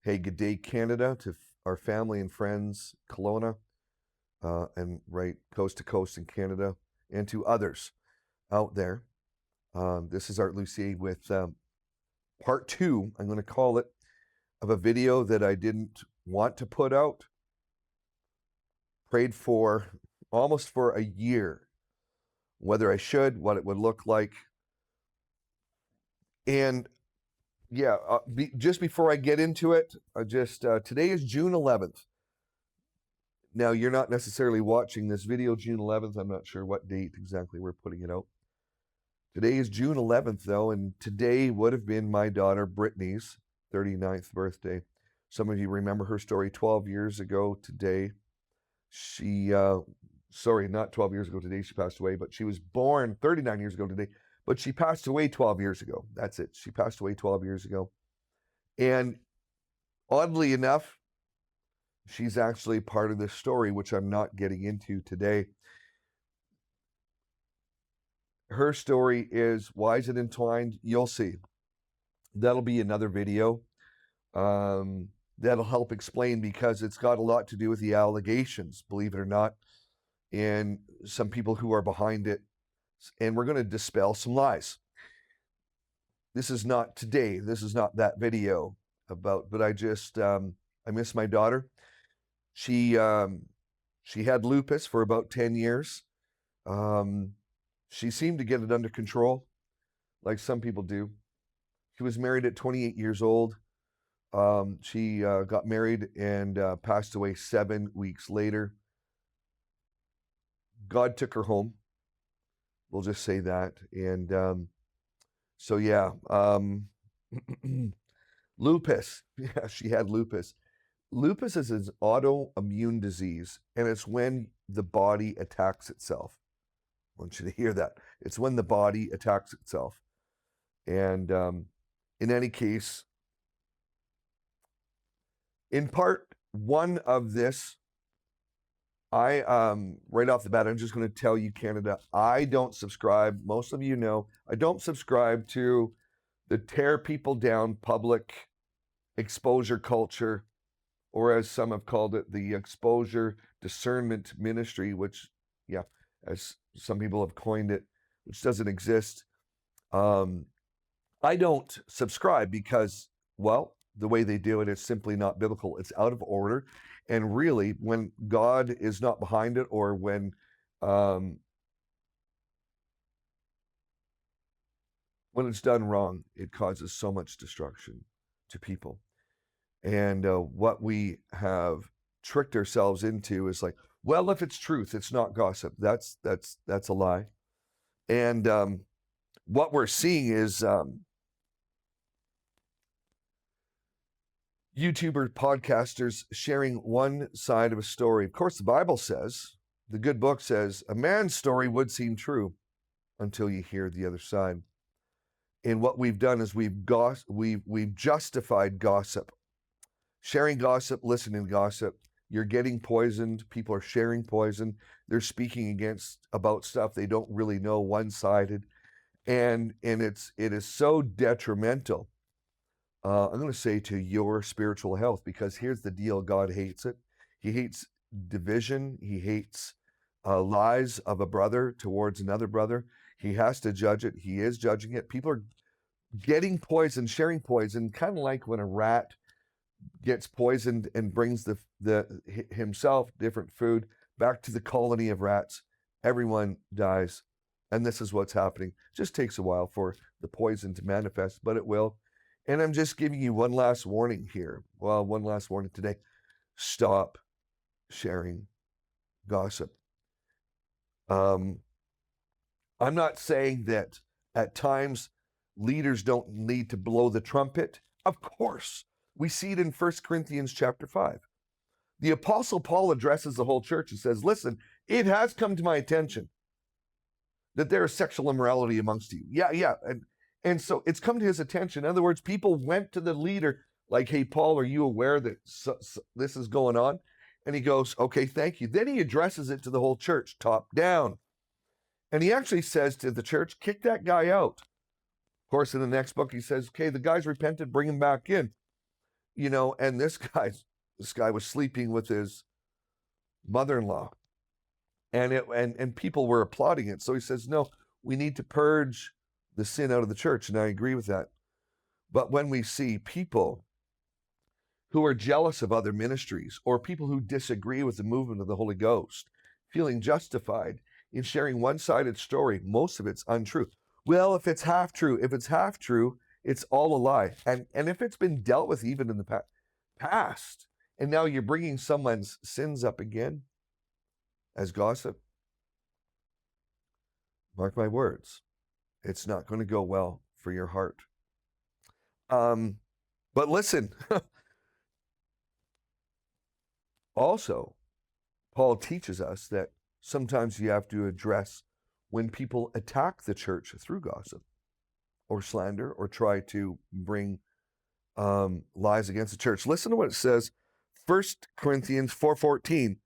Hey, good day, Canada, to our family and friends, Kelowna, and right coast to coast in Canada, and to others out there. This is Art Lucier with part two, I'm going to call it, of a video that I didn't want to put out. Prayed for almost for a year, whether I should, what it would look like. And yeah, just before I get into it, today is June 11th. Now, you're not necessarily watching this video June 11th. I'm not sure what date exactly we're putting it out. Today is June 11th, though, and today would have been my daughter Brittany's 39th birthday. Some of you remember her story 12 years ago today. Sorry, not 12 years ago today, she passed away, but she was born 39 years ago today, but she passed away 12 years ago. That's it. She passed away 12 years ago. And oddly enough, she's actually part of this story, which I'm not getting into today. Her story is, why is it entwined? You'll see. That'll be another video. That'll help explain, because it's got a lot to do with the allegations, believe it or not, and some people who are behind it. And we're going to dispel some lies. This is not today. This is not that video about, but I miss my daughter. She had lupus for about 10 years. She seemed to get it under control, like some people do. She was married at 28 years old. She got married and passed away 7 weeks later. God took her home. We'll just say that. And so, yeah, lupus. Yeah, she had lupus. Lupus is an autoimmune disease, and it's when the body attacks itself. I want you to hear that. It's when the body attacks itself. And in any case, in part one of this, I right off the bat, I'm just going to tell you, Canada, I don't subscribe. Most of you know, I don't subscribe to the tear people down public exposure culture, or as some have called it, the exposure discernment ministry, which, yeah, as some people have coined it, which doesn't exist. I don't subscribe because, well, the way they do it is simply not biblical. It's out of order. And really, when God is not behind it, or when it's done wrong, it causes so much destruction to people. And what we have tricked ourselves into is like, well, if it's truth, it's not gossip. That's a lie. And what we're seeing is YouTuber podcasters sharing one side of a story. Of course, the Bible says, the good book says, a man's story would seem true until you hear the other side. And what we've done is we've justified gossip. Sharing gossip, listening to gossip. You're getting poisoned. People are sharing poison. They're speaking about stuff they don't really know, one-sided. And it is so detrimental. I'm going to say to your spiritual health, because here's the deal. God hates it. He hates division. He hates lies of a brother towards another brother. He has to judge it. He is judging it. People are getting poison, sharing poison, kind of like when a rat gets poisoned and brings himself different food back to the colony of rats. Everyone dies. And this is what's happening. It just takes a while for the poison to manifest, but it will. And I'm just giving you one last warning here. Well, one last warning today. Stop sharing gossip. I'm not saying that at times leaders don't need to blow the trumpet. Of course. We see it in 1 Corinthians chapter 5. The Apostle Paul addresses the whole church and says, listen, it has come to my attention that there is sexual immorality amongst you. Yeah. And so it's come to his attention. In other words, people went to the leader like, hey, Paul, are you aware that this is going on? And he goes, okay, thank you. Then he addresses it to the whole church, top down. And he actually says to the church, kick that guy out. Of course, in the next book, he says, okay, the guy's repented, bring him back in. and this guy was sleeping with his mother-in-law, and people were applauding it. So he says, no, we need to purge the sin out of the church, and I agree with that. But when we see people who are jealous of other ministries, or people who disagree with the movement of the Holy Ghost, feeling justified in sharing one-sided story, most of it's untrue. Well, if it's half true, it's all a lie. And if it's been dealt with even in the past, and now you're bringing someone's sins up again as gossip, mark my words, it's not going to go well for your heart. But listen, also, Paul teaches us that sometimes you have to address when people attack the church through gossip or slander or try to bring lies against the church. Listen to what it says, 1 Corinthians 4:14.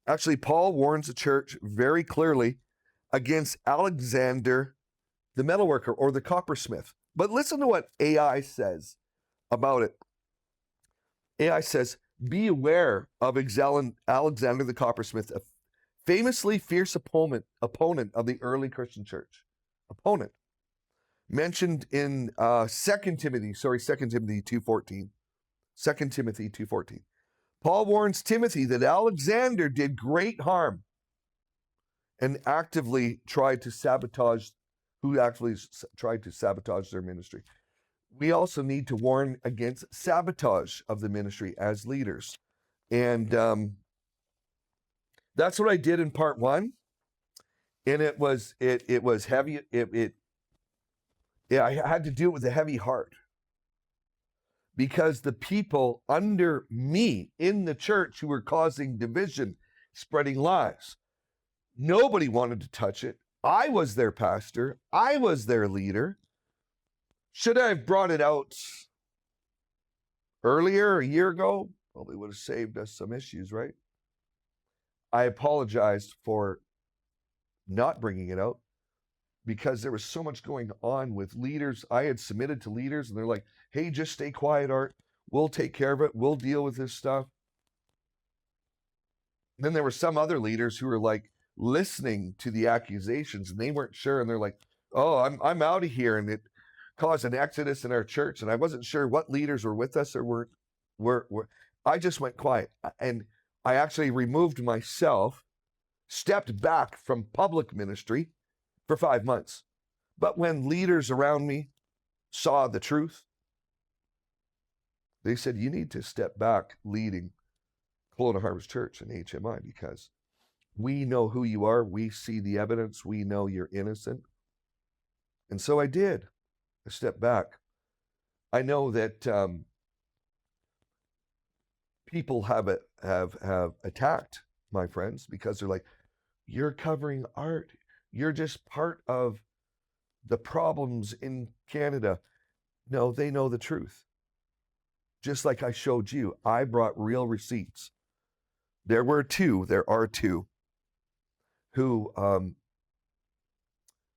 Actually, Paul warns the church very clearly against Alexander the metalworker or the coppersmith. But listen to what AI says about it. AI says, be aware of Alexander the coppersmith, a famously fierce opponent of the early Christian church. Opponent. Mentioned in 2 Timothy 2:14. 2 Timothy 2:14. Paul warns Timothy that Alexander did great harm and actively tried to sabotage their ministry. We also need to warn against sabotage of the ministry as leaders. And that's what I did in part 1. And it was heavy. I had to do it with a heavy heart, because the people under me in the church who were causing division, spreading lies, nobody wanted to touch it. I was their pastor. I was their leader. Should I have brought it out earlier, a year ago? Probably would have saved us some issues, right? I apologized for not bringing it out because there was so much going on with leaders. I had submitted to leaders and they're like, hey, just stay quiet, Art. We'll take care of it. We'll deal with this stuff. Then there were some other leaders who were like listening to the accusations and they weren't sure. And they're like, oh, I'm out of here. And it caused an exodus in our church. And I wasn't sure what leaders were with us or weren't. I just went quiet. And I actually removed myself, stepped back from public ministry for 5 months. But when leaders around me saw the truth, they said, you need to step back leading Kelowna Harvest Church and HMI because we know who you are. We see the evidence. We know you're innocent. And so I did. I stepped back. I know that people have attacked my friends because they're like, you're covering Art. You're just part of the problems in Canada. No, they know the truth. Just like I showed you, I brought real receipts. There are two who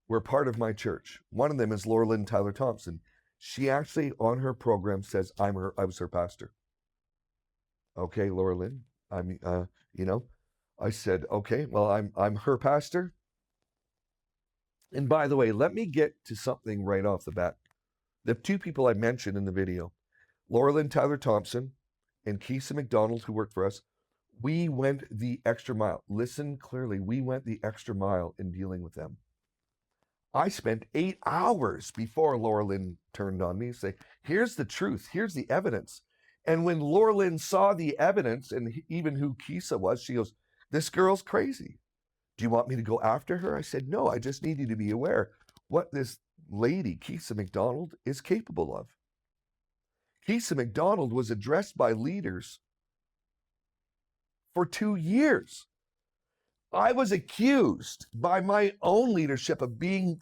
were part of my church. One of them is Laura Lynn Tyler Thompson. She actually on her program says I was her pastor. Okay, Laura Lynn, I said, okay, well, I'm her pastor. And by the way, let me get to something right off the bat. The two people I mentioned in the video, Laura Lynn Tyler Thompson and Keesa McDonald, who worked for us, we went the extra mile. Listen clearly, we went the extra mile in dealing with them. I spent 8 hours before Laura Lynn turned on me and say, here's the truth, here's the evidence. And when Laura Lynn saw the evidence and even who Keesa was, she goes, this girl's crazy. Do you want me to go after her? I said, no, I just need you to be aware what this lady, Keesa McDonald, is capable of. Keesa McDonald was addressed by leaders for 2 years. I was accused by my own leadership of being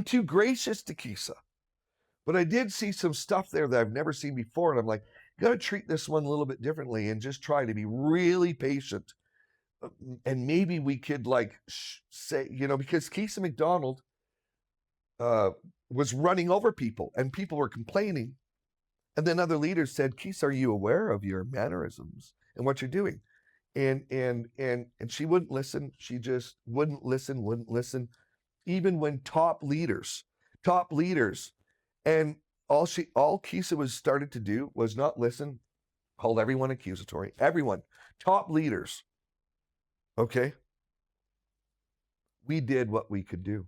too gracious to Keesa. But I did see some stuff there that I've never seen before. And I'm like, you got to treat this one a little bit differently and just try to be really patient. And maybe we could say, because Keesa McDonald was running over people and people were complaining And then other leaders said, Keith, are you aware of your mannerisms and what you're doing? And she wouldn't listen. She just wouldn't listen. Even when top leaders, and all Kisa was started to do was not listen, called everyone accusatory. Everyone, top leaders. Okay. We did what we could do.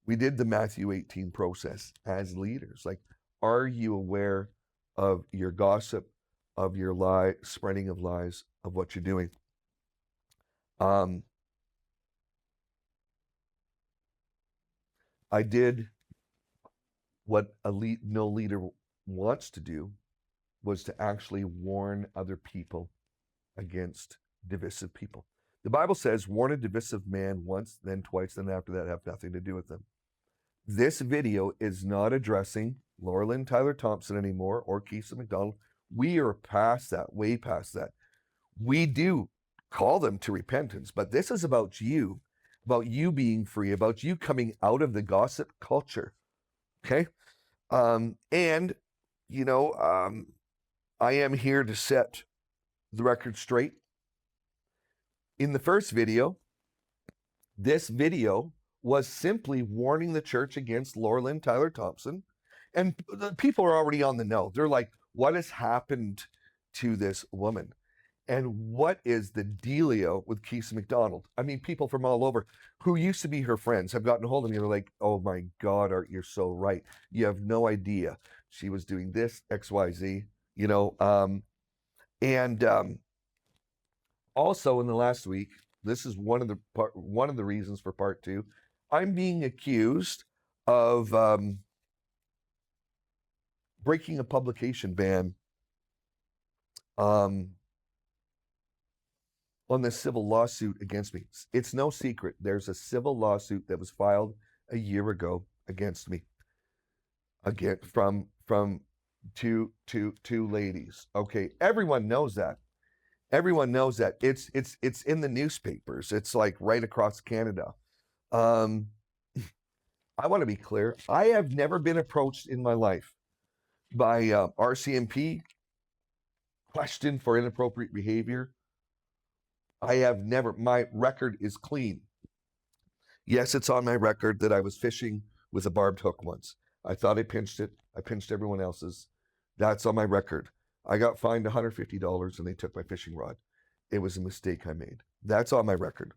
We did the Matthew 18 process as leaders. Like, are you aware of your gossip, of your lie, spreading of lies, of what you're doing? I did what no leader wants to do, was to actually warn other people against divisive people. The Bible says, warn a divisive man once, then twice, then after that have nothing to do with them. This video is not addressing Laura Lynn Tyler Thompson anymore or Keisa McDonald. We are past that, way past that. We do call them to repentance, but this is about you being free, about you coming out of the gossip culture. Okay? And, you know, I am here to set the record straight. In the first video, this video was simply warning the church against Laura Lynn Tyler Thompson. And the people are already on the know. They're like, what has happened to this woman? And what is the dealio with Keisa McDonald? I mean, people from all over who used to be her friends have gotten a hold of me. They're like, oh my God, Art, you're so right. You have no idea. She was doing this, XYZ, you know. Also in the last week, this is one of the reasons for part 2. I'm being accused of breaking a publication ban on this civil lawsuit against me. It's no secret. There's a civil lawsuit that was filed a year ago against me. Again, from two ladies. Okay, everyone knows that. Everyone knows that. It's in the newspapers. It's like right across Canada. I want to be clear. I have never been approached in my life by RCMP, questioned for inappropriate behavior. I have never. My record is clean. Yes, it's on my record that I was fishing with a barbed hook once. I thought I pinched it. I pinched everyone else's. That's on my record. I got fined $150 and they took my fishing rod. It was a mistake I made. That's on my record.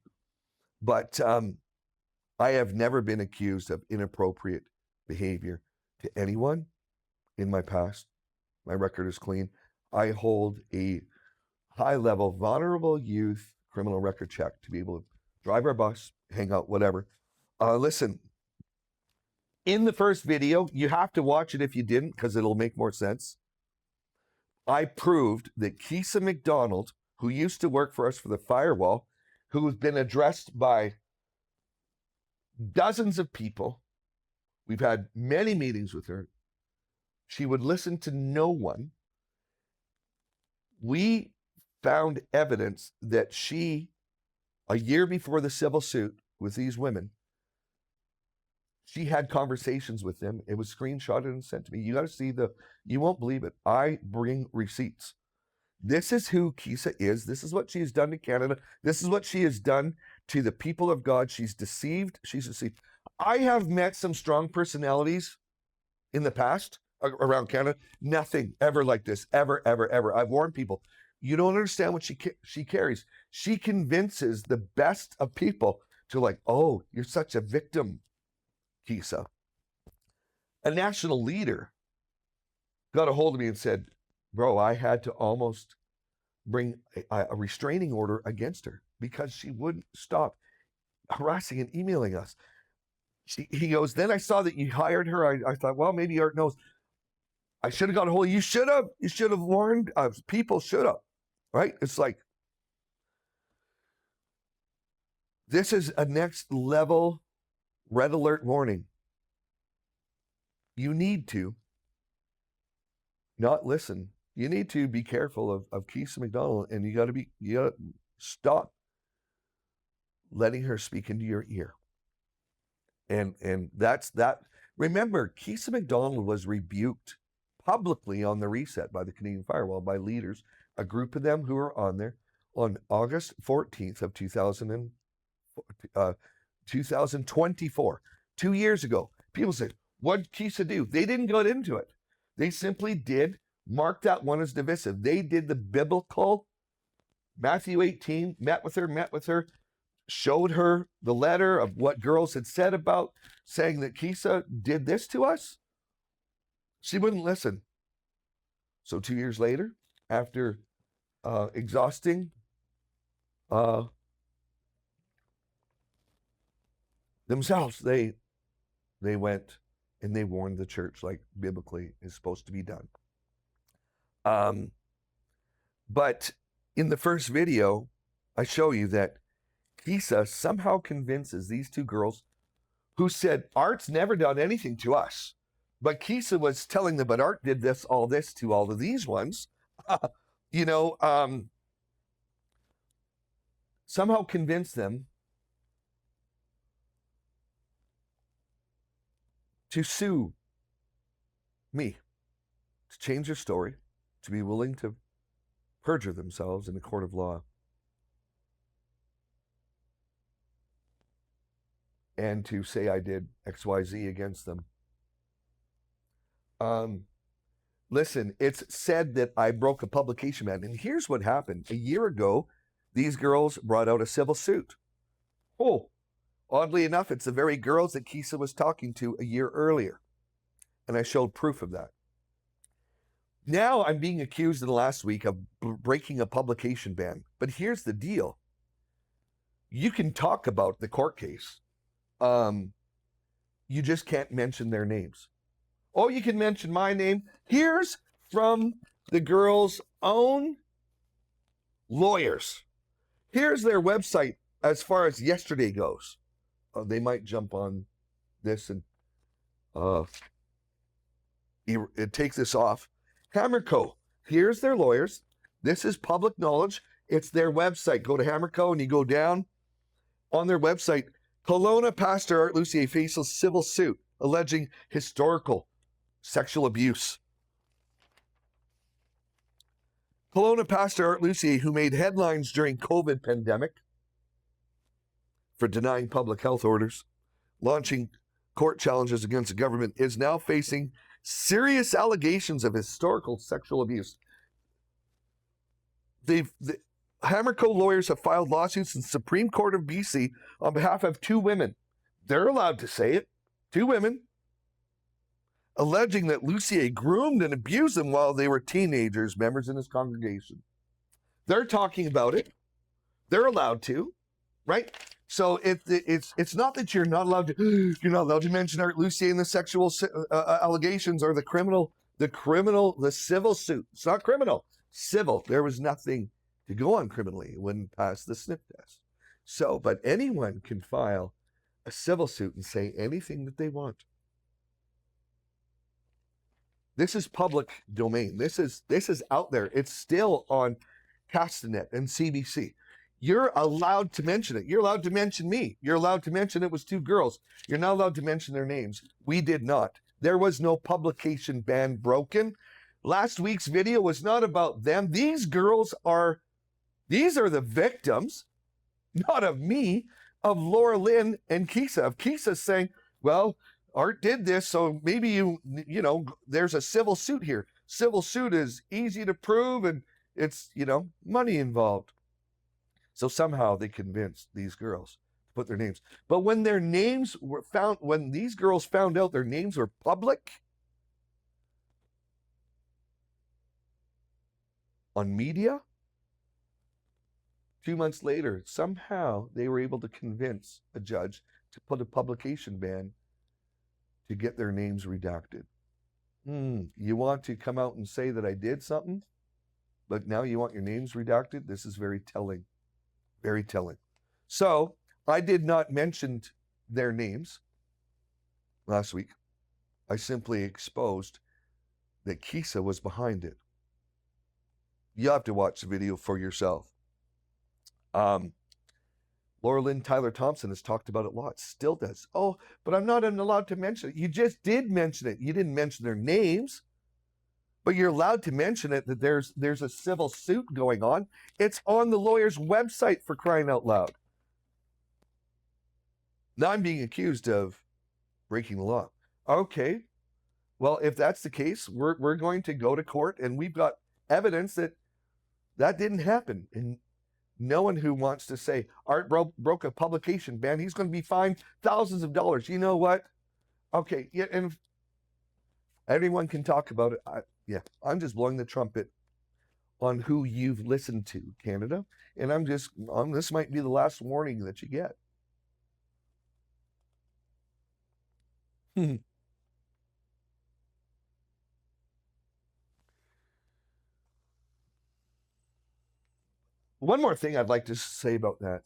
But I have never been accused of inappropriate behavior to anyone in my past. My record is clean. I hold a high-level vulnerable youth criminal record check to be able to drive our bus, hang out, whatever. Listen, in the first video, you have to watch it if you didn't, because it'll make more sense. I proved that Keisa McDonald, who used to work for us for the firewall, who's been addressed by dozens of people, we've had many meetings with her, she would listen to no one. We found evidence that she, a year before the civil suit with these women, she had conversations with them. It was screenshotted and sent to me. You got to see you won't believe it. I bring receipts. This is who Keisa is. This is what she has done to Canada. This is what she has done to the people of God. She's deceived. She's deceived. I have met some strong personalities in the past around Canada. Nothing ever like this, ever, ever, ever. I've warned people. You don't understand what she carries. She convinces the best of people to like, oh, you're such a victim, Keisa. A national leader got a hold of me and said, bro, I had to almost bring a restraining order against her because she wouldn't stop harassing and emailing us. He goes, then I saw that you hired her. I thought, well, maybe Art knows. I should have got a hold of you. You should have warned people. Should have, right? It's like, this is a next level red alert warning. You need to not listen. You need to be careful of Keisa McDonald, and you got to stop letting her speak into your ear. And that's that. Remember, Kisa McDonald was rebuked publicly on the reset by the Canadian Firewall, by leaders, a group of them who were on there, on August 14th of 2024, 2 years ago. People said, what did Kisa do? They didn't go into it. They simply did mark that one as divisive. They did the biblical Matthew 18, met with her, showed her the letter of what girls had said about saying that Kisa did this to us. She wouldn't listen. So 2 years later, after exhausting themselves, they went and they warned the church like biblically is supposed to be done. But in the first video, I show you that Kisa somehow convinces these two girls who said, Art's never done anything to us. But Kisa was telling them, but Art did all this to all of these ones. Somehow convinced them to sue me, to change their story, to be willing to perjure themselves in a court of law, and to say I did XYZ against them. Listen, it's said that I broke a publication ban, and here's what happened. A year ago, these girls brought out a civil suit. Oh, oddly enough, it's the very girls that Kisa was talking to a year earlier, and I showed proof of that. Now I'm being accused in the last week of breaking a publication ban, but here's the deal. You can talk about the court case. You just can't mention their names. Oh, you can mention my name. Here's from the girls' own lawyers. Here's their website as far as yesterday goes. They might jump on this and it takes this off. Hammer Co. Here's their lawyers. This is public knowledge. It's their website. Go to Hammer Co. and you go down on their website. Kelowna pastor Art Lucier faces civil suit alleging historical sexual abuse. Kelowna pastor Art Lucier, who made headlines during COVID pandemic for denying public health orders, launching court challenges against the government, is now facing serious allegations of historical sexual abuse. The Hammer Co. lawyers have filed lawsuits in the Supreme Court of BC on behalf of two women. They're allowed to say it. Two women, alleging that Lucier groomed and abused them while they were teenagers, members in his congregation. They're talking about it. They're allowed to, right? So it's not that you're not allowed to mention Art Lucier in the sexual allegations or the civil suit. It's not criminal, civil. There was nothing to go on criminally. It wouldn't pass the sniff test. So, but anyone can file a civil suit and say anything that they want. This is public domain. This is out there. It's still on Castanet and CBC. You're allowed to mention it. You're allowed to mention me. You're allowed to mention it was two girls. You're not allowed to mention their names. We did not. There was no publication ban broken. Last week's video was not about them. These are the victims, not of me, of Laura Lynn and Kisa. Of Kisa saying, well, Art did this, so maybe there's a civil suit here. Civil suit is easy to prove, and it's, money involved. So somehow they convinced these girls to put their names. But when their names were found, when these girls found out their names were public on media, 2 months later, somehow they were able to convince a judge to put a publication ban to get their names redacted. You want to come out and say that I did something, but now you want your names redacted? This is very telling. Very telling. So I did not mention their names last week. I simply exposed that Kisa was behind it. You have to watch the video for yourself. Laura Lynn Tyler Thompson has talked about it lots, still does. Oh, but I'm not allowed to mention it. You just did mention it. You didn't mention their names, but you're allowed to mention it, that there's a civil suit going on. It's on the lawyer's website, for crying out loud. Now I'm being accused of breaking the law. Okay, well, if that's the case, we're going to go to court, and we've got evidence that that didn't happen. And no one who wants to say Art broke a publication ban, he's going to be fined thousands of dollars. You know what? Okay, yeah, and everyone can talk about it. I'm just blowing the trumpet on who you've listened to, Canada. And this might be the last warning that you get. One more thing I'd like to say about that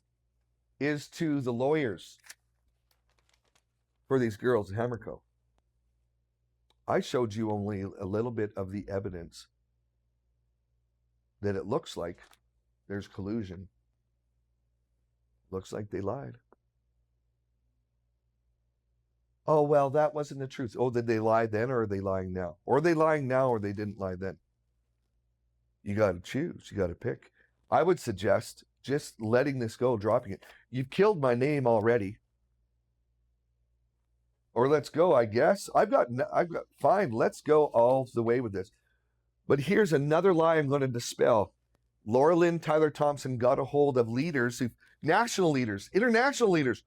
is to the lawyers for these girls at Hammerco. I showed you only a little bit of the evidence that it looks like there's collusion. Looks like they lied. Oh, well, that wasn't the truth. Oh, did they lie then, or are they lying now? Or are they lying now, or they didn't lie then? You got to choose. You got to pick. I would suggest just letting this go, dropping it. You've killed my name already. Or let's go, I guess. I've got fine. Let's go all the way with this. But here's another lie I'm going to dispel. Laura Lynn Tyler Thompson got a hold of leaders, national leaders, international leaders.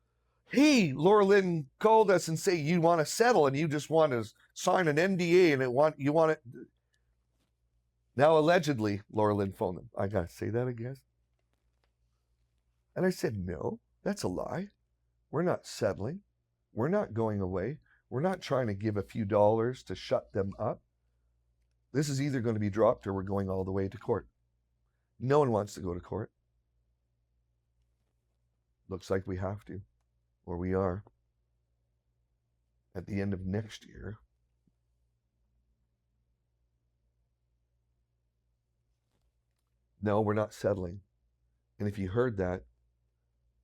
Hey, Laura Lynn called us and say you want to settle and you just want to sign an NDA and you want it. Now, allegedly, Laura Lynn phoned them. I got to say that again. And I said, no, that's a lie. We're not settling. We're not going away. We're not trying to give a few dollars to shut them up. This is either going to be dropped or we're going all the way to court. No one wants to go to court. Looks like we have to, or we are. At the end of next year. No, we're not settling. And if you heard that,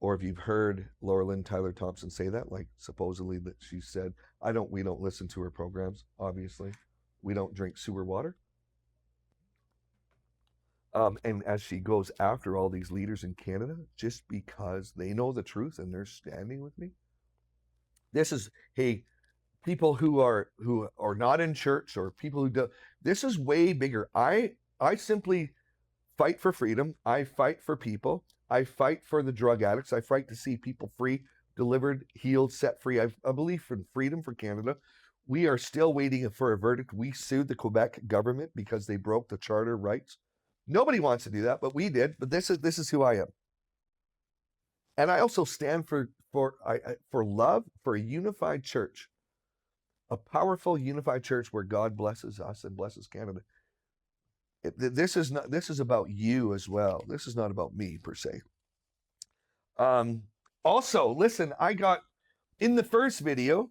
or if you've heard Laura Lynn Tyler Thompson say that, like supposedly that she said, we don't listen to her programs, obviously. We don't drink sewer water. And as she goes after all these leaders in Canada, just because they know the truth and they're standing with me. This is, hey, people who are not in church, or people who do, this is way bigger. I simply fight for freedom. I fight for people. I fight for the drug addicts. I fight to see people free, delivered, healed, set free. I believe in freedom for Canada. We are still waiting for a verdict. We sued the Quebec government because they broke the charter rights. Nobody wants to do that, but we did. But this is who I am. And I also stand for love, for a unified church, a powerful unified church where God blesses us and blesses Canada. This is about you as well. This is not about me per se. Also, listen, I got in the first video,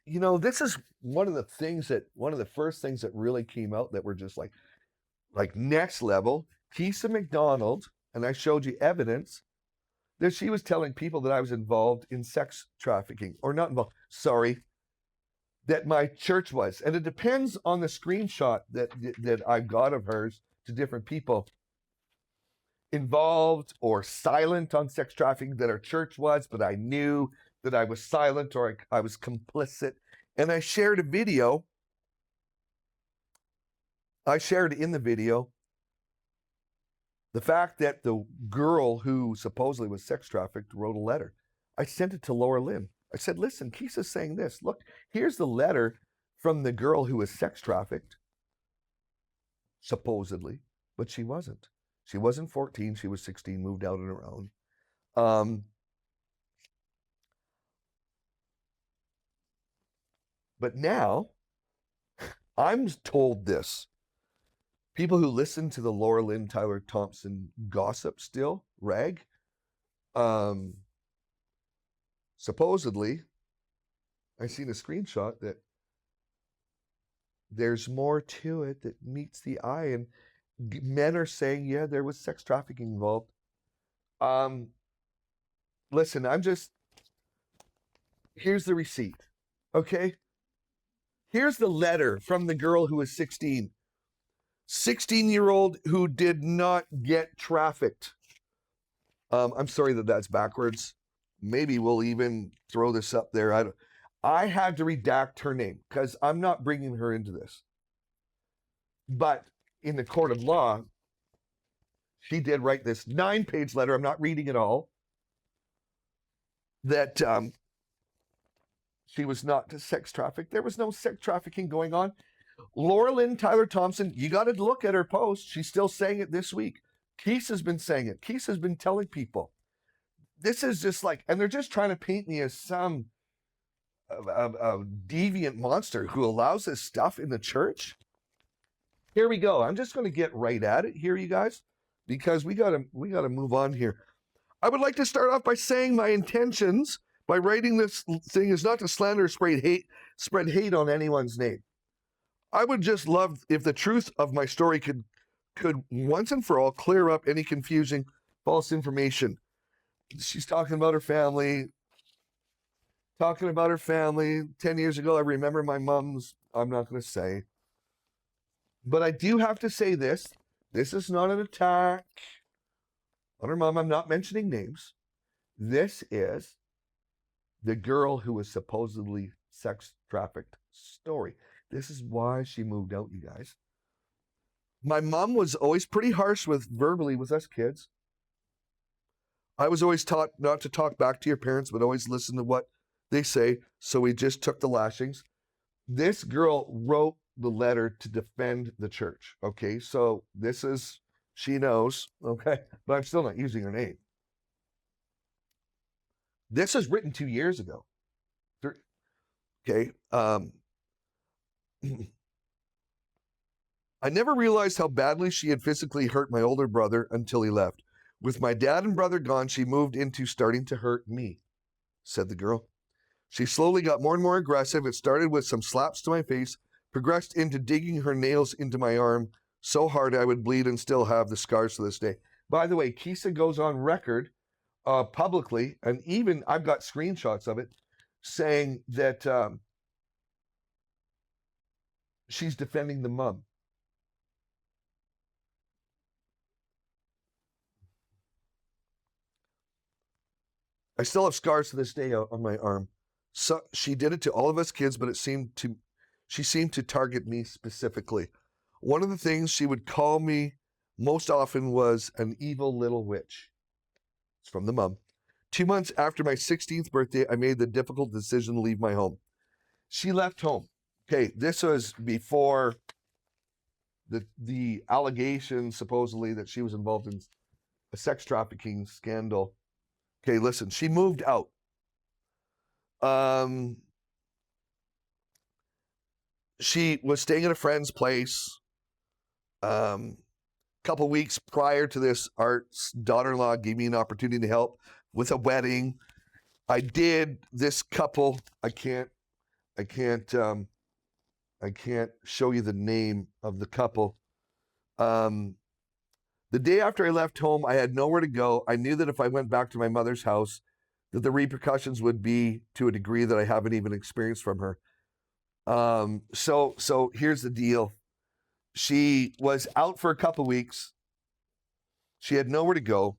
this is one of the first things that really came out that were just like next level. Kisa McDonald, and I showed you evidence that she was telling people that I was involved in sex trafficking, or not involved, sorry, that my church was. And it depends on the screenshot that I've got of hers to different people. Involved or silent on sex trafficking that our church was, but I knew that I was silent, or I was complicit. And I shared a video. I shared in the video the fact that the girl who supposedly was sex trafficked wrote a letter. I sent it to Laura Lynn. I said, listen, Kisa's saying this. Look, here's the letter from the girl who was sex trafficked, supposedly, but she wasn't. She wasn't 14. She was 16, moved out on her own. But now, I'm told this. People who listen to the Laura Lynn Tyler Thompson gossip still, rag, supposedly, I seen a screenshot that there's more to it that meets the eye, and men are saying, yeah, there was sex trafficking involved. listen, here's the receipt, okay? Here's the letter from the girl who was 16. 16-year-old who did not get trafficked. I'm sorry that's backwards. Maybe we'll even throw this up there. I had to redact her name because I'm not bringing her into this. But in the court of law, she did write this 9-page letter. I'm not reading it all. That she was not sex trafficked. There was no sex trafficking going on. Laura Lynn Tyler Thompson, you got to look at her post. She's still saying it this week. Keese has been saying it. Keese has been telling people. This is just like, and they're just trying to paint me as some deviant monster who allows this stuff in the church. Here we go. I'm just going to get right at it here, you guys, because we gotta move on here. I would like to start off by saying my intentions by writing this thing is not to slander or spread hate on anyone's name. I would just love if the truth of my story could once and for all clear up any confusing false information. She's talking about her family. 10 years ago, I remember my mom's, I'm not going to say. But I do have to say this. This is not an attack on her mom. I'm not mentioning names. This is the girl who was supposedly sex trafficked story. This is why she moved out, you guys. My mom was always pretty harsh verbally with us kids. I was always taught not to talk back to your parents, but always listen to what they say. So we just took the lashings. This girl wrote the letter to defend the church. Okay, so she knows, okay, but I'm still not using her name. This was written 2 years ago. Okay, I never realized how badly she had physically hurt my older brother until he left. With my dad and brother gone, she moved into starting to hurt me, said the girl. She slowly got more and more aggressive. It started with some slaps to my face, progressed into digging her nails into my arm so hard I would bleed and still have the scars to this day. By the way, Kisa goes on record publicly, and even I've got screenshots of it, saying that she's defending the mom. I still have scars to this day on my arm. So she did it to all of us kids, but she seemed to target me specifically. One of the things she would call me most often was an evil little witch. It's from the mom. 2 months after my 16th birthday, I made the difficult decision to leave my home. She left home. Okay, this was before the allegation supposedly that she was involved in a sex trafficking scandal. Okay, listen, she moved out. She was staying at a friend's place. Couple weeks prior to this, Art's daughter-in-law gave me an opportunity to help with a wedding. I did. This couple, I can't show you the name of the couple. The day after I left home, I had nowhere to go. I knew that if I went back to my mother's house, that the repercussions would be to a degree that I haven't even experienced from her. So here's the deal. She was out for a couple weeks. She had nowhere to go.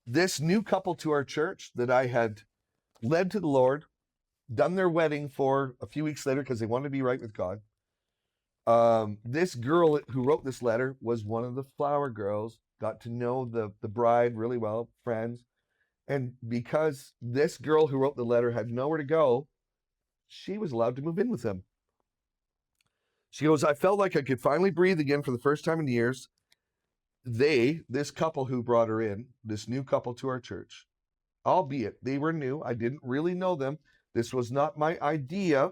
This new couple to our church that I had led to the Lord, done their wedding for a few weeks later because they wanted to be right with God. This girl who wrote this letter was one of the flower girls, got to know the bride really well, friends. And because this girl who wrote the letter had nowhere to go, she was allowed to move in with them. She goes, I felt like I could finally breathe again for the first time in years. This couple who brought her in, this new couple to our church, albeit they were new, I didn't really know them. This was not my idea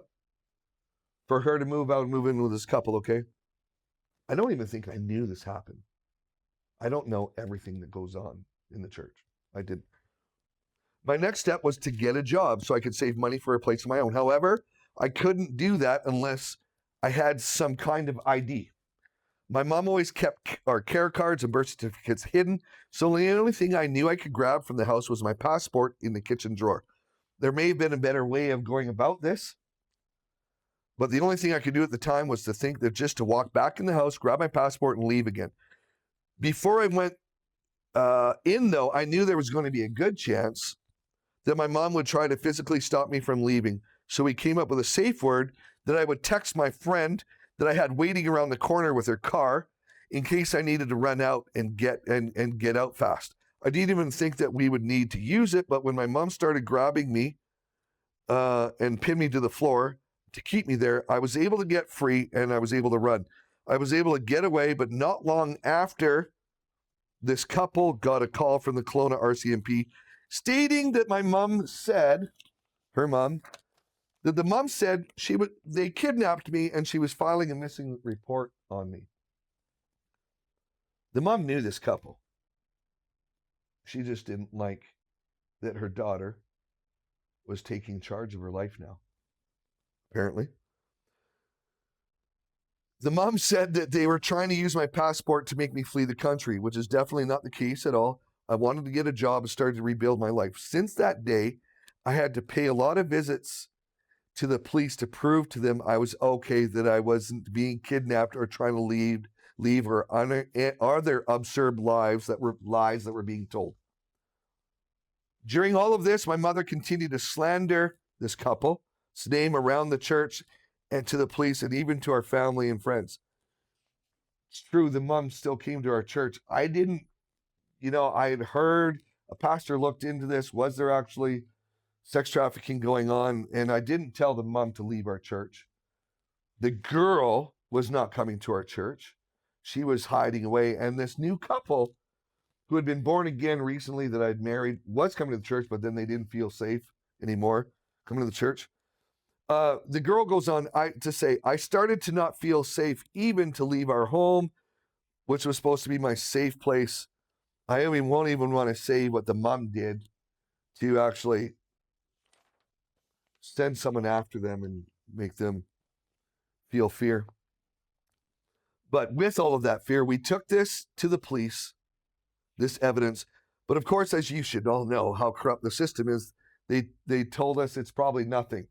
for her to move out and move in with this couple, okay? I don't even think I knew this happened. I don't know everything that goes on in the church. I didn't. My next step was to get a job so I could save money for a place of my own. However, I couldn't do that unless I had some kind of ID. My mom always kept our care cards and birth certificates hidden, so the only thing I knew I could grab from the house was my passport in the kitchen drawer. There may have been a better way of going about this, but the only thing I could do at the time was to think that just to walk back in the house, grab my passport, and leave again. Before I went in, though, I knew there was going to be a good chance that my mom would try to physically stop me from leaving. So we came up with a safe word that I would text my friend that I had waiting around the corner with her car in case I needed to run out and get out fast. I didn't even think that we would need to use it, but when my mom started grabbing me and pinned me to the floor to keep me there, I was able to get free and I was able to run. I was able to get away, but not long after, this couple got a call from the Kelowna RCMP stating that my mom said, her mom, that the mom said they kidnapped me and she was filing a missing report on me. The mom knew this couple. She just didn't like that her daughter was taking charge of her life now, apparently. The mom said that they were trying to use my passport to make me flee the country, which is definitely not the case at all. I wanted to get a job and started to rebuild my life. Since that day, I had to pay a lot of visits to the police to prove to them I was okay, that I wasn't being kidnapped or trying to leave or other absurd lies that were being told. During all of this, my mother continued to slander this couple's name around the church and to the police and even to our family and friends. It's true, the mom still came to our church. I had heard a pastor looked into this. Was there actually sex trafficking going on? And I didn't tell the mom to leave our church. The girl was not coming to our church. She was hiding away. And this new couple who had been born again recently that I'd married was coming to the church, but then they didn't feel safe anymore coming to the church. The girl goes on to say, I started to not feel safe even to leave our home, which was supposed to be my safe place. I won't even want to say what the mom did to actually send someone after them and make them feel fear. But with all of that fear, we took this to the police, this evidence. But of course, as you should all know how corrupt the system is, they told us it's probably nothing.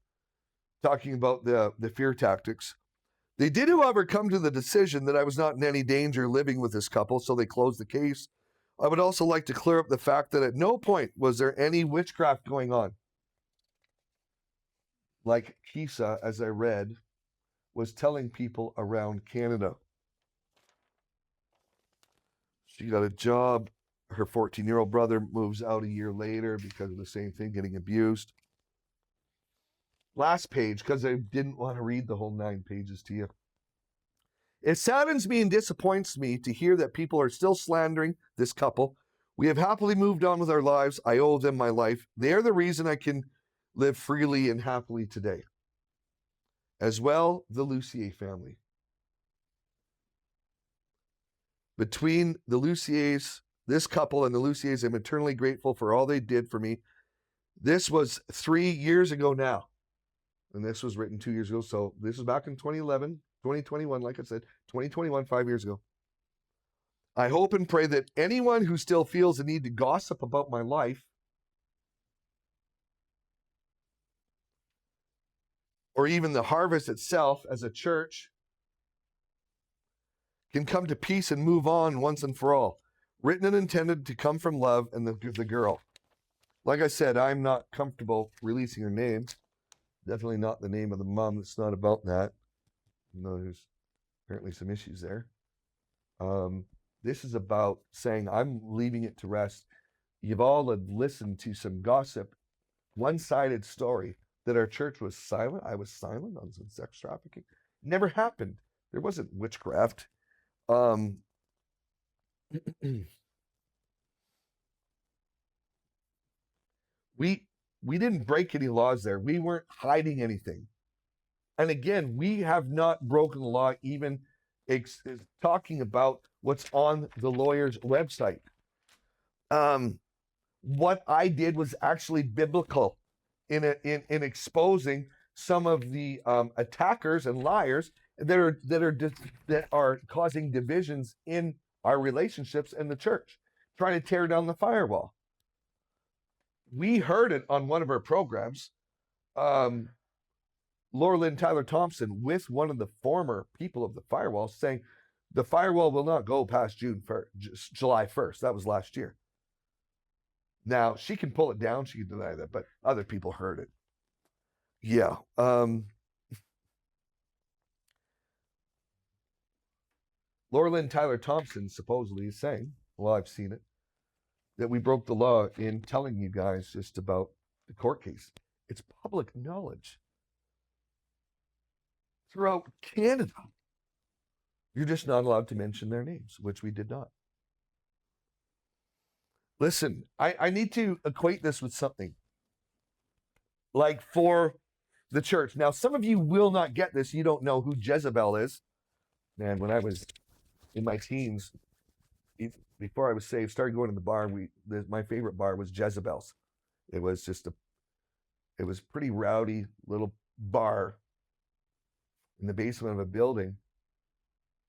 Talking about the fear tactics. They did, however, come to the decision that I was not in any danger living with this couple, so they closed the case. I would also like to clear up the fact that at no point was there any witchcraft going on. Like Kisa, as I read, was telling people around Canada. She got a job. Her 14-year-old brother moves out a year later because of the same thing, getting abused. Last page, because I didn't want to read the whole 9 pages to you. It saddens me and disappoints me to hear that people are still slandering this couple. We have happily moved on with our lives. I owe them my life. They are the reason I can live freely and happily today. As well, the Lucier family. Between the Luciers, this couple and the Luciers, I'm eternally grateful for all they did for me. This was 3 years ago now. And this was written 2 years ago. So this was back in 2011, 2021, like I said, 2021, 5 years ago. I hope and pray that anyone who still feels the need to gossip about my life or even the harvest itself as a church can come to peace and move on once and for all. Written and intended to come from love and the girl. Like I said, I'm not comfortable releasing her name. Definitely not the name of the mom. It's not about that. There's apparently some issues there. This is about saying I'm leaving it to rest. You've all listened to some gossip, one-sided story that our church was silent. I was silent on some sex trafficking. Never happened. There wasn't witchcraft. We didn't break any laws there. We weren't hiding anything. And again, we have not broken the law, even talking about what's on the lawyer's website. What I did was actually biblical in exposing some of the attackers and liars that are causing divisions in our relationships and the church, trying to tear down the firewall. We heard it on one of our programs. Laura Lynn Tyler Thompson with one of the former people of the firewall saying the firewall will not go past July 1st. That was last year. Now, she can pull it down. She can deny that, but other people heard it. Yeah. Laura Lynn Tyler Thompson supposedly is saying, well, I've seen it, that we broke the law in telling you guys just about the court case. It's public knowledge throughout Canada. You're just not allowed to mention their names, which we did not. Listen, I need to equate this with something. Like for the church. Now, some of you will not get this. You don't know who Jezebel is. Man, when I was in my teens, before I was saved, started going to the bar. My favorite bar was Jezebel's. It was it was pretty rowdy little bar in the basement of a building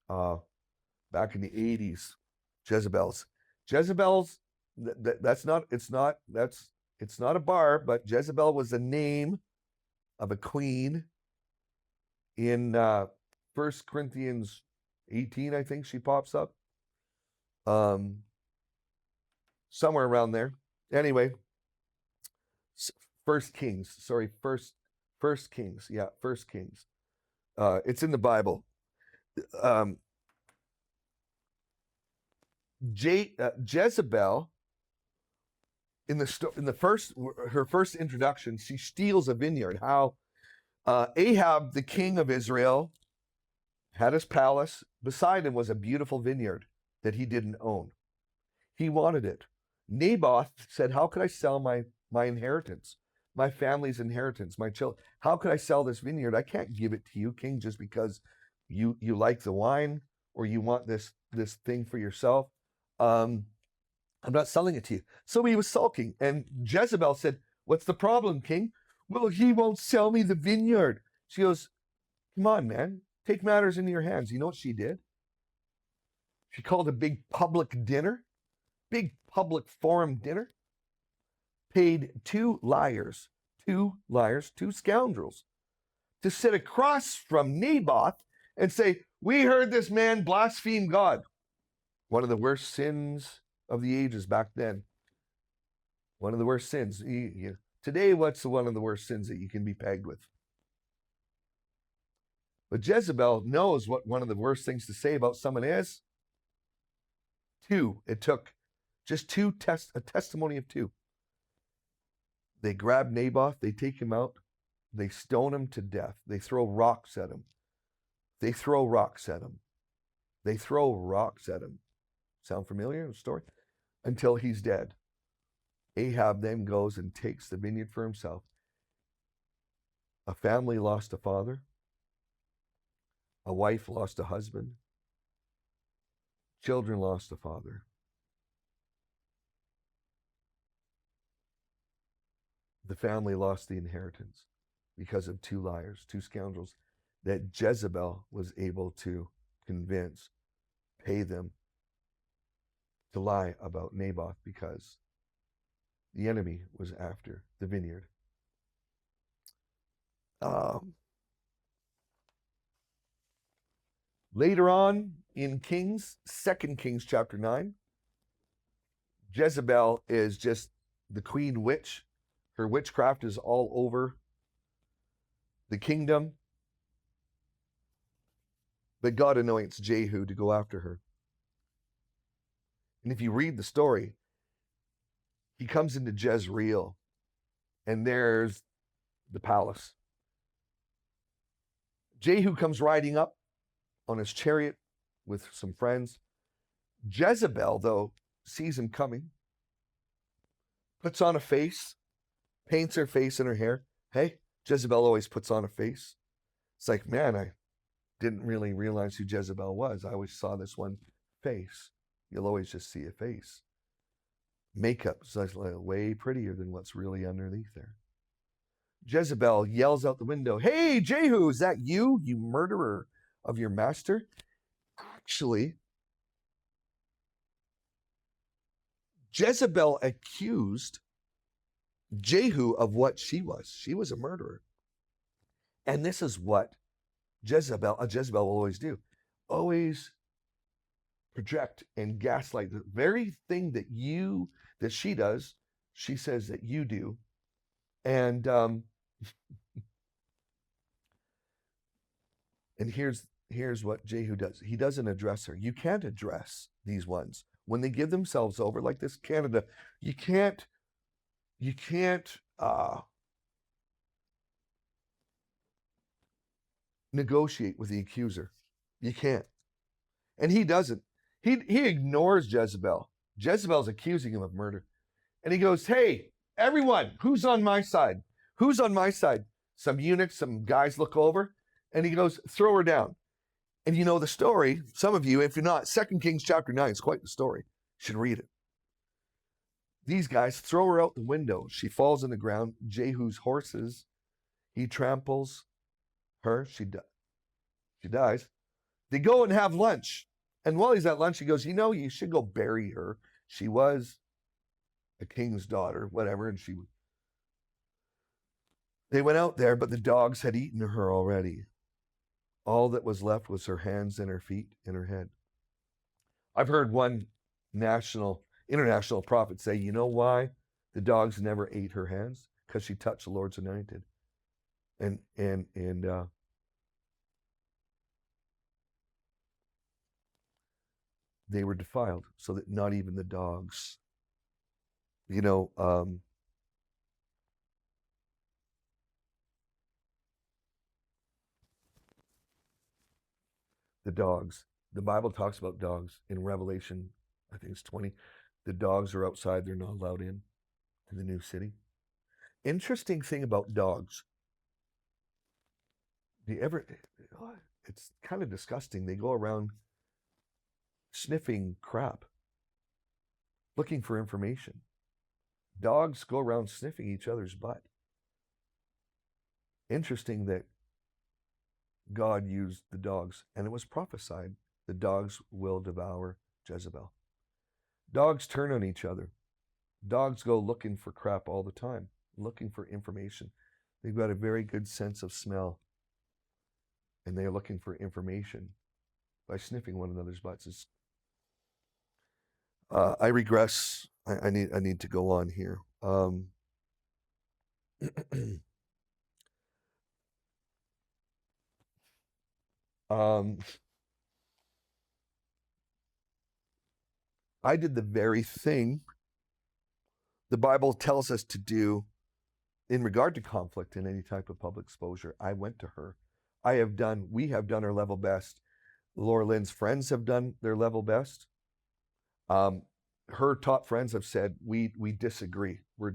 back in the 80s. Jezebel's. It's not a bar, but Jezebel was the name of a queen in 1 Corinthians 18, I think she pops up. Somewhere around there. Anyway, First Kings. Yeah, First Kings. It's in the Bible. Jezebel, her first introduction, she steals a vineyard. How Ahab, the king of Israel, had his palace. Beside him was a beautiful vineyard that he didn't own. He wanted it. Naboth said, how could I sell my inheritance, my family's inheritance, my children? How could I sell this vineyard? I can't give it to you, king, just because you like the wine or you want this thing for yourself. I'm not selling it to you. So he was sulking. And Jezebel said, what's the problem, king? Well, he won't sell me the vineyard. She goes, come on, man. Take matters into your hands. You know what she did? She called a big public dinner, big public forum dinner, paid two scoundrels, to sit across from Naboth and say, we heard this man blaspheme God. One of the worst sins of the ages back then. One of the worst sins. Today, what's one of the worst sins that you can be pegged with? But Jezebel knows what one of the worst things to say about someone is. It took just a testimony of two. They grab Naboth, they take him out, they stone him to death. They throw rocks at him. Sound familiar? The story? Until he's dead. Ahab then goes and takes the vineyard for himself. A family lost a father. A wife lost a husband. Children lost a father. The family lost the inheritance because of two liars, two scoundrels that Jezebel was able to convince, pay them to lie about Naboth because the enemy was after the vineyard. Later on in Kings, 2 Kings chapter 9, Jezebel is just the queen witch. Her witchcraft is all over the kingdom. But God anoints Jehu to go after her. And if you read the story, he comes into Jezreel, and there's the palace. Jehu comes riding up on his chariot with some friends. Jezebel, though, sees him coming, puts on a face, paints her face and her hair. Hey, Jezebel always puts on a face. It's like, man, I didn't really realize who Jezebel was. I always saw this one face. You'll always just see a face. Makeup is like way prettier than what's really underneath there. Jezebel yells out the window, hey, Jehu, is that you, you murderer of your master. Actually, Jezebel accused Jehu of what she was. She was a murderer. And this is what Jezebel will always do. Always project and gaslight. The very thing that she does, she says that you do. And and here's what Jehu does. He doesn't address her. You can't address these ones. When they give themselves over like this, Canada, you can't negotiate with the accuser. You can't. And he doesn't. He ignores Jezebel. Jezebel's accusing him of murder. And he goes, hey, everyone, who's on my side? Who's on my side? Some eunuchs, some guys look over, and he goes, throw her down. And you know the story, some of you, if you're not, 2 Kings chapter 9 is quite the story. You should read it. These guys throw her out the window. She falls on the ground. Jehu's horses, he tramples her. She dies. They go and have lunch. And while he's at lunch, he goes, you should go bury her. She was a king's daughter, whatever. And they went out there, but the dogs had eaten her already. All that was left was her hands and her feet and her head. I've heard one international prophet say, you know why the dogs never ate her hands? Because she touched the Lord's anointed. And they were defiled, so that not even the dogs, the dogs. The Bible talks about dogs in Revelation, I think it's 20. The dogs are outside, they're not allowed in the new city. Interesting thing about dogs. It's kind of disgusting. They go around sniffing crap, looking for information. Dogs go around sniffing each other's butt. Interesting that God used the dogs, and it was prophesied the dogs will devour Jezebel. Dogs turn on each other. Dogs go looking for crap all the time, looking for information. They've got a very good sense of smell, and they're looking for information by sniffing one another's butts. I regress. I need to go on here. I did the very thing the Bible tells us to do in regard to conflict in any type of public exposure. I went to her. We have done our level best. Laura Lynn's friends have done their level best. Her top friends have said, we disagree. We're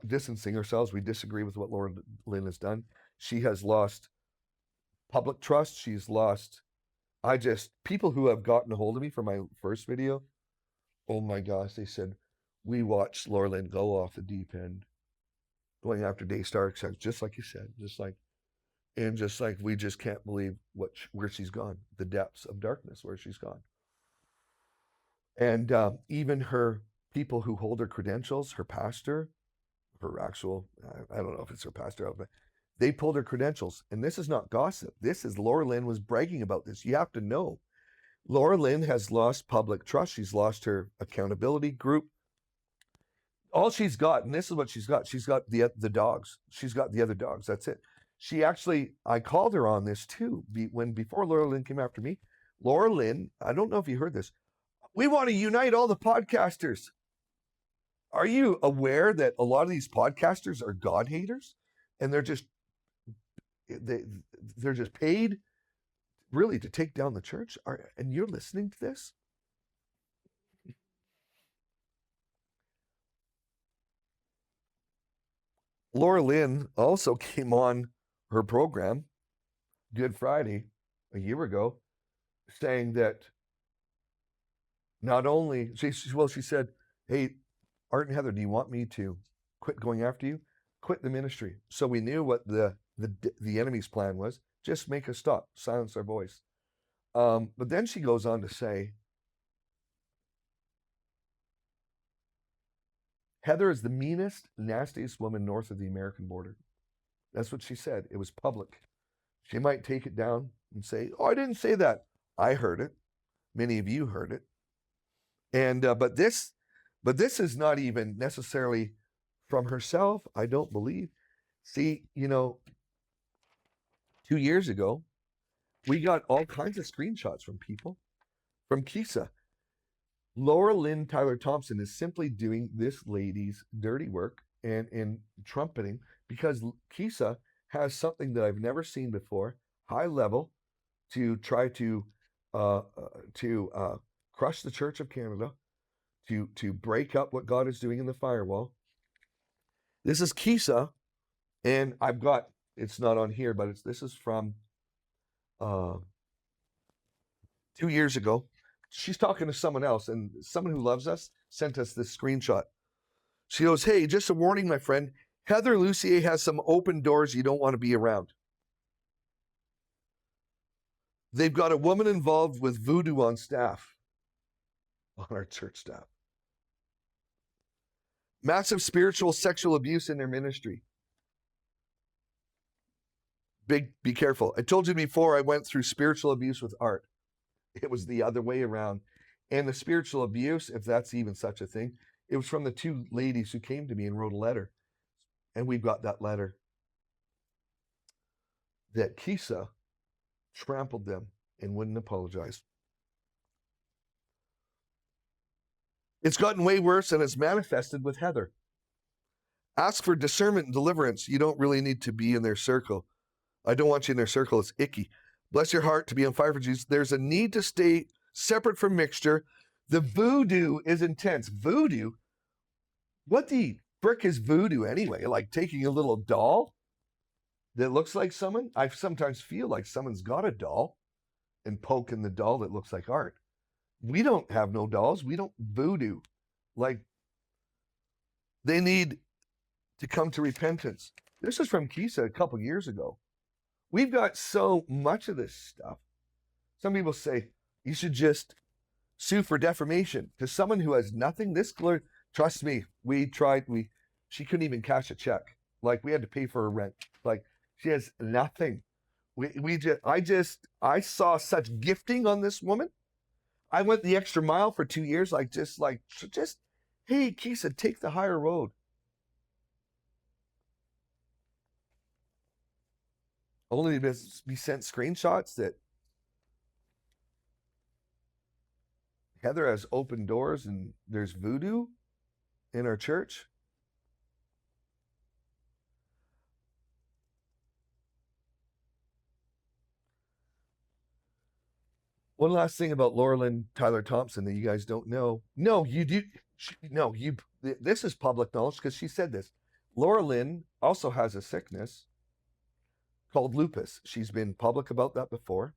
distancing ourselves. We disagree with what Laura Lynn has done. She has lost public trust. She's lost, people who have gotten a hold of me for my first video, oh my gosh, they said, we watched Laura Lynn go off the deep end, going after Daystar, just like you said, just like we just can't believe where she's gone, the depths of darkness where she's gone. And even her people who hold her credentials, her pastor, her actual, I don't know if it's her pastor, but they pulled her credentials. And this is not gossip. This is Laura Lynn was bragging about this. You have to know. Laura Lynn has lost public trust. She's lost her accountability group. All she's got, and this is what she's got the dogs. She's got the other dogs. That's it. I called her on this too. Before Laura Lynn came after me, Laura Lynn, I don't know if you heard this, we want to unite all the podcasters. Are you aware that a lot of these podcasters are God haters? And they're just paid really to take down the church? And you're listening to this? Laura Lynn also came on her program, Good Friday, a year ago, saying that not only, she said, hey, Art and Heather, do you want me to quit going after you? Quit the ministry. So we knew what the The enemy's plan was just make us stop, silence our voice. But then she goes on to say, Heather is the meanest, nastiest woman north of the American border. That's what she said. It was public. She might take it down and say, oh, I didn't say that. I heard it. Many of you heard it. And but this is not even necessarily from herself, I don't believe. See, 2 years ago, we got all kinds of screenshots from people, from Kisa. Laura Lynn Tyler Thompson is simply doing this lady's dirty work and trumpeting, because Kisa has something that I've never seen before, high level, to try to crush the Church of Canada, to break up what God is doing in the firewall. This is Kisa, and I've got, it's not on here, but this is from 2 years ago. She's talking to someone else, and someone who loves us sent us this screenshot. She goes, hey, just a warning, my friend. Heather Lucier has some open doors you don't want to be around. They've got a woman involved with voodoo on staff, on our church staff. Massive spiritual sexual abuse in their ministry. Be careful. I told you before, I went through spiritual abuse with art. It was the other way around. And the spiritual abuse, if that's even such a thing, it was from the two ladies who came to me and wrote a letter. And we've got that letter. That Kisa trampled them and wouldn't apologize. It's gotten way worse, and it's manifested with Heather. Ask for discernment and deliverance. You don't really need to be in their circle. I don't want you in their circle. It's icky. Bless your heart to be on fire for Jesus. There's a need to stay separate from mixture. The voodoo is intense. Voodoo? What the frick is voodoo anyway? Like taking a little doll that looks like someone? I sometimes feel like someone's got a doll and poking the doll that looks like art. We don't have no dolls. We don't voodoo. Like, they need to come to repentance. This is from Kisa a couple years ago. We've got so much of this stuff. Some people say you should just sue for defamation. To someone who has nothing, trust me, she couldn't even cash a check. Like, we had to pay for her rent. Like, she has nothing. I saw such gifting on this woman. I went the extra mile for 2 years, hey, Kisa, take the higher road. Only to be sent screenshots that Heather has open doors and there's voodoo in our church. One last thing about Laura Lynn Tyler Thompson that you guys don't know. No, you do. No, this is public knowledge because she said this. Laura Lynn also has a sickness called lupus. She's been public about that before.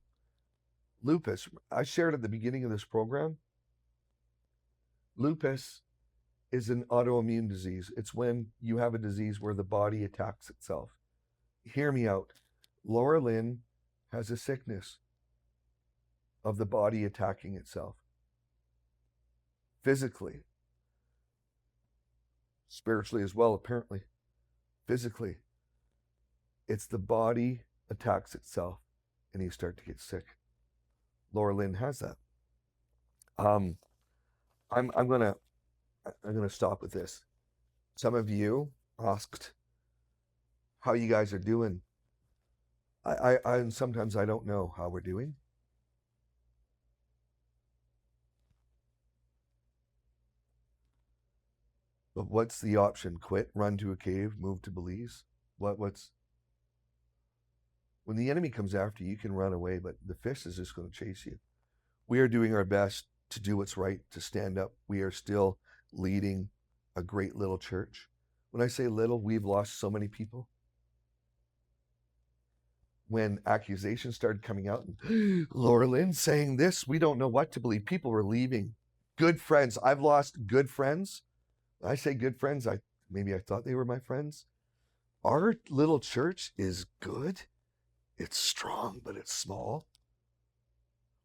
Lupus, I shared at the beginning of this program. Lupus is an autoimmune disease. It's when you have a disease where the body attacks itself. Hear me out. Laura Lynn has a sickness of the body attacking itself. Physically. Spiritually as well, apparently. Physically. It's the body attacks itself and you start to get sick. Laura Lynn has that. I'm gonna stop with this. Some of you asked how you guys are doing. I sometimes I don't know how we're doing. But what's the option? Quit, run to a cave, move to Belize? What's when the enemy comes after you, you can run away, but the fist is just going to chase you. We are doing our best to do what's right, to stand up. We are still leading a great little church. When I say little, we've lost so many people. When accusations started coming out, and Laura Lynn saying this, we don't know what to believe. People were leaving. Good friends. I've lost good friends. I say good friends. Maybe I thought they were my friends. Our little church is good. It's strong, but it's small.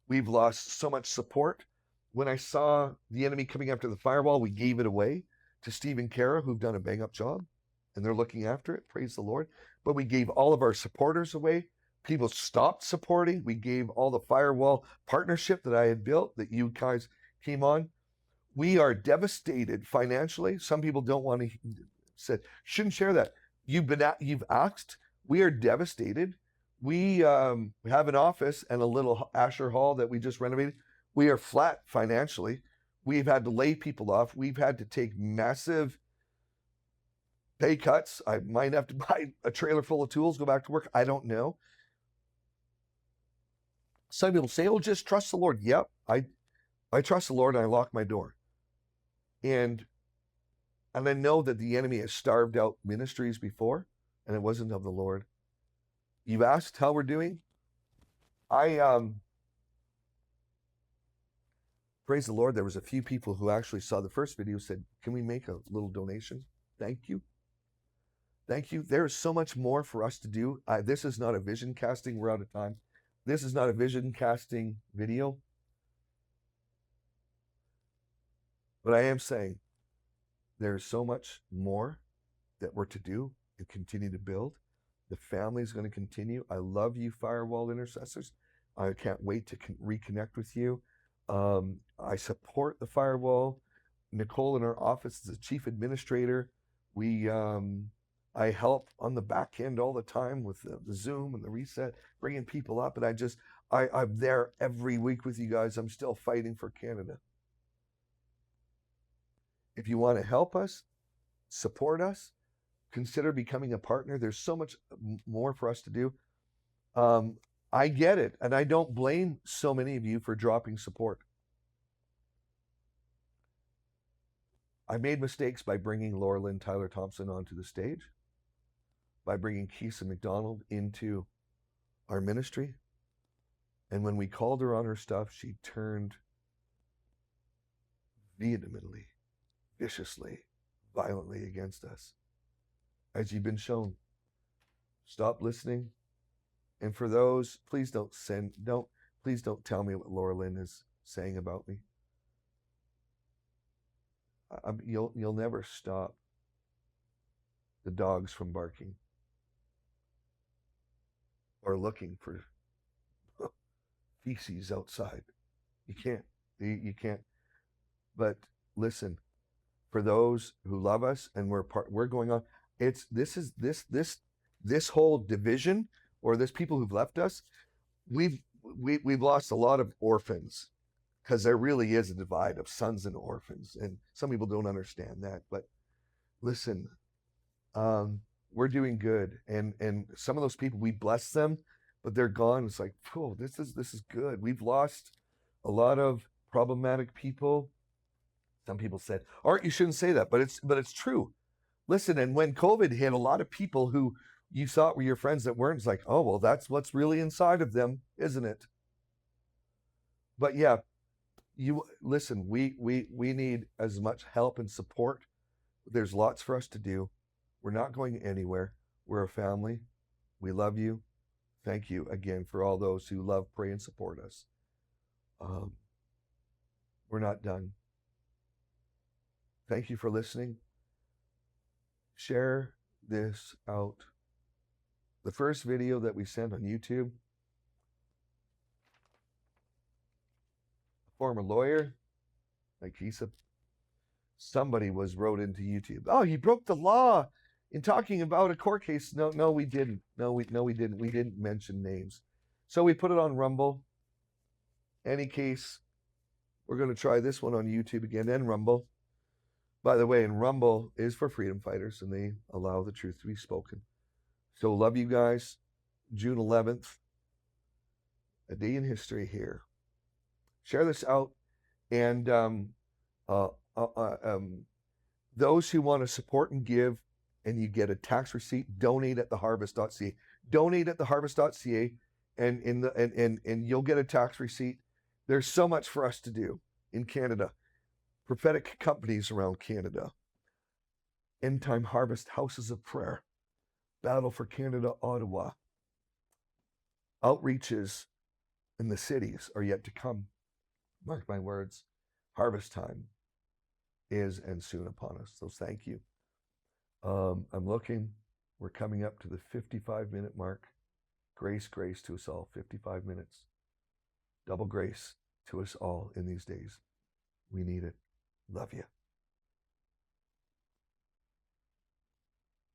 We've lost so much support. When I saw the enemy coming after the firewall, we gave it away to Steve and Kara, who've done a bang-up job, and they're looking after it. Praise the Lord. But we gave all of our supporters away. People stopped supporting. We gave all the firewall partnership that I had built, that you guys came on. We are devastated financially. Some people don't want to, said, shouldn't share that. You've asked. We are devastated. We have an office and a little Asher Hall that we just renovated. We are flat financially. We've had to lay people off. We've had to take massive pay cuts. I might have to buy a trailer full of tools, go back to work. I don't know. Some people say, oh, just trust the Lord. Yep, I trust the Lord and I lock my door. And I know that the enemy has starved out ministries before, and it wasn't of the Lord. You've asked how we're doing. Praise the Lord, there was a few people who actually saw the first video, said, can we make a little donation? Thank you. Thank you. There is so much more for us to do. This is not a vision casting. We're out of time. This is not a vision casting video. But I am saying there's so much more that we're to do and continue to build. The family is going to continue. I love you, Firewall Intercessors. I can't wait to reconnect with you. I support the Firewall. Nicole in our office is the chief administrator. I help on the back end all the time with the Zoom and the reset, bringing people up. And I'm there every week with you guys. I'm still fighting for Canada. If you want to help us, support us, consider becoming a partner. There's so much more for us to do. I get it, and I don't blame so many of you for dropping support. I made mistakes by bringing Laura Lynn Tyler Thompson onto the stage, by bringing Keesa McDonald into our ministry. And when we called her on her stuff, she turned vehemently, viciously, violently against us. As you've been shown, stop listening. And for those, please don't tell me what Laura Lynn is saying about me. You'll never stop the dogs from barking or looking for feces outside. You can't. You can't. But listen, for those who love us and we're going on. This whole division, or this people who've left us, we've lost a lot of orphans, because there really is a divide of sons and orphans, and some people don't understand that. But listen, we're doing good, and some of those people, we bless them, but they're gone. It's like, oh, this is good. We've lost a lot of problematic people. Some people said, Art, you shouldn't say that, but it's true. Listen, and when COVID hit, a lot of people who you thought were your friends that weren't, it's like, oh, well, that's what's really inside of them, isn't it? But yeah, you listen, we need as much help and support. There's lots for us to do. We're not going anywhere. We're a family. We love you. Thank you again for all those who love, pray, and support us. We're not done. Thank you for listening. Share this out. The first video that we sent on YouTube, a former lawyer, like somebody wrote into YouTube, oh, he broke the law in talking about a court case. No, we didn't. No, we didn't. We didn't mention names. So we put it on Rumble. Any case, we're going to try this one on YouTube again and Rumble. By the way, and Rumble is for freedom fighters, and they allow the truth to be spoken. So love you guys. June 11th, a day in history here. Share this out, and those who want to support and give, and you get a tax receipt, donate at theharvest.ca. Donate at theharvest.ca, and you'll get a tax receipt. There's so much for us to do in Canada. Prophetic companies around Canada. End time harvest houses of prayer. Battle for Canada, Ottawa. Outreaches in the cities are yet to come. Mark my words, harvest time is and soon upon us. So thank you. I'm looking. We're coming up to the 55-minute mark. Grace, grace to us all. 55 minutes. Double grace to us all in these days. We need it. Love you.